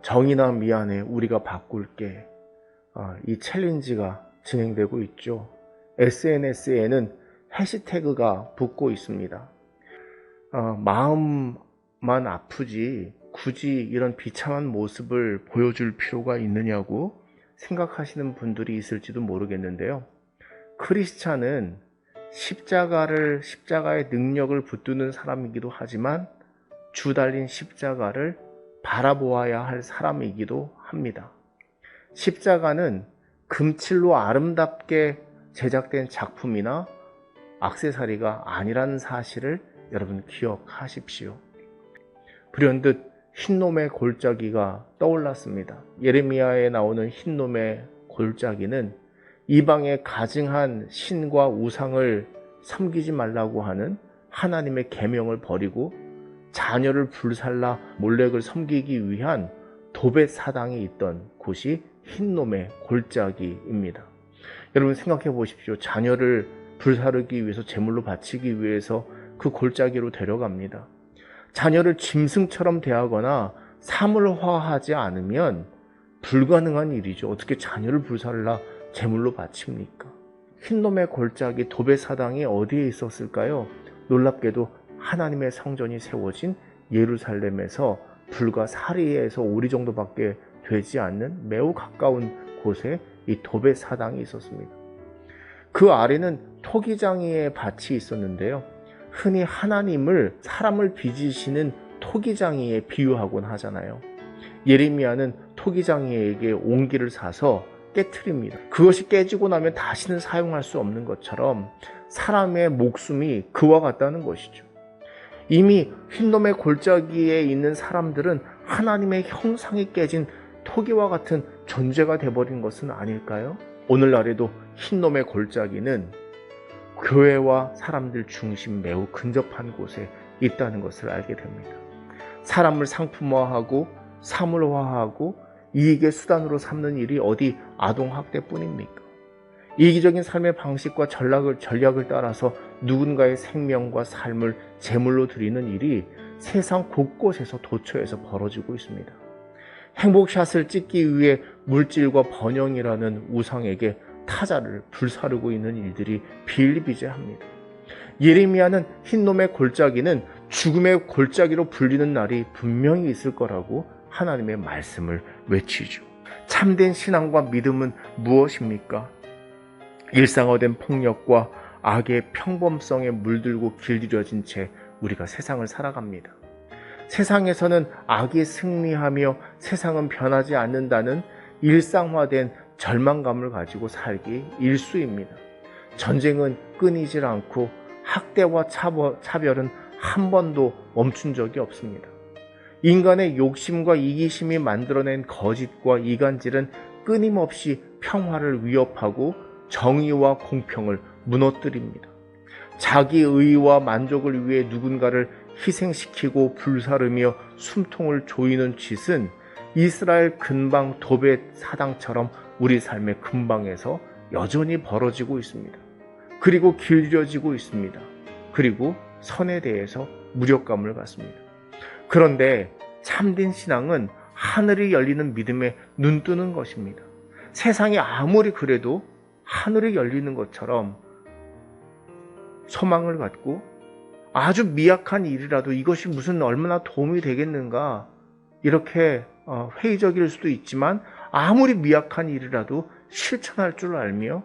정의나 미안해 우리가 바꿀게, 이 챌린지가 진행되고 있죠. SNS에는 해시태그가 붙고 있습니다. 마음만 아프지 굳이 이런 비참한 모습을 보여줄 필요가 있느냐고 생각하시는 분들이 있을지도 모르겠는데요. 크리스찬은 십자가의 능력을 붙드는 사람이기도 하지만 주 달린 십자가를 바라보아야 할 사람이기도 합니다. 십자가는 금칠로 아름답게 제작된 작품이나 액세서리가 아니라는 사실을 여러분 기억하십시오. 불현듯 흰놈의 골짜기가 떠올랐습니다. 예레미야에 나오는 흰놈의 골짜기는 이방에 가증한 신과 우상을 섬기지 말라고 하는 하나님의 계명을 버리고 자녀를 불살라 몰렉을 섬기기 위한 도벳 사당이 있던 곳이 흰놈의 골짜기입니다. 여러분 생각해 보십시오. 자녀를 불사르기 위해서 제물로 바치기 위해서 그 골짜기로 데려갑니다. 자녀를 짐승처럼 대하거나 사물화하지 않으면 불가능한 일이죠. 어떻게 자녀를 불살라 제물로 바칩니까? 흰놈의 골짜기 도벳 사당이 어디에 있었을까요? 놀랍게도 하나님의 성전이 세워진 예루살렘에서 불과 사리에서 오리 정도밖에 되지 않는 매우 가까운 곳에 이 도벳 사당이 있었습니다. 그 아래는 토기장이의 밭이 있었는데요. 흔히 하나님을 사람을 빚으시는 토기장이에 비유하곤 하잖아요. 예레미야는 토기장이에게 옹기를 사서 깨트립니다. 그것이 깨지고 나면 다시는 사용할 수 없는 것처럼 사람의 목숨이 그와 같다는 것이죠. 이미 흰놈의 골짜기에 있는 사람들은 하나님의 형상이 깨진 토기와 같은 존재가 되어버린 것은 아닐까요? 오늘날에도 흰놈의 골짜기는 교회와 사람들 중심 매우 근접한 곳에 있다는 것을 알게 됩니다. 사람을 상품화하고 사물화하고 이익의 수단으로 삼는 일이 어디 아동학대뿐입니까? 이기적인 삶의 방식과 전략을 따라서 누군가의 생명과 삶을 제물로 드리는 일이 세상 곳곳에서 도처에서 벌어지고 있습니다. 행복샷을 찍기 위해 물질과 번영이라는 우상에게 타자를 불사르고 있는 일들이 비일비재합니다. 예레미야는 흰놈의 골짜기는 죽음의 골짜기로 불리는 날이 분명히 있을 거라고 하나님의 말씀을 외치죠. 참된 신앙과 믿음은 무엇입니까? 일상화된 폭력과 악의 평범성에 물들고 길들여진 채 우리가 세상을 살아갑니다. 세상에서는 악이 승리하며 세상은 변하지 않는다는 일상화된 절망감을 가지고 살기 일쑤입니다. 전쟁은 끊이질 않고 학대와 차별은 한 번도 멈춘 적이 없습니다. 인간의 욕심과 이기심이 만들어낸 거짓과 이간질은 끊임없이 평화를 위협하고 정의와 공평을 무너뜨립니다. 자기 의와 만족을 위해 누군가를 희생시키고 불사르며 숨통을 조이는 짓은 이스라엘 근방 도벳 사당처럼 우리 삶의 근방에서 여전히 벌어지고 있습니다. 그리고 길들여지고 있습니다. 그리고 선에 대해서 무력감을 갖습니다. 그런데 참된 신앙은 하늘이 열리는 믿음에 눈뜨는 것입니다. 세상이 아무리 그래도 하늘이 열리는 것처럼 소망을 갖고 아주 미약한 일이라도 이것이 무슨 얼마나 도움이 되겠는가, 이렇게 회의적일 수도 있지만 아무리 미약한 일이라도 실천할 줄 알며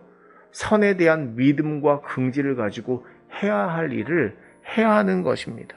선에 대한 믿음과 긍지를 가지고 해야 할 일을 해야 하는 것입니다.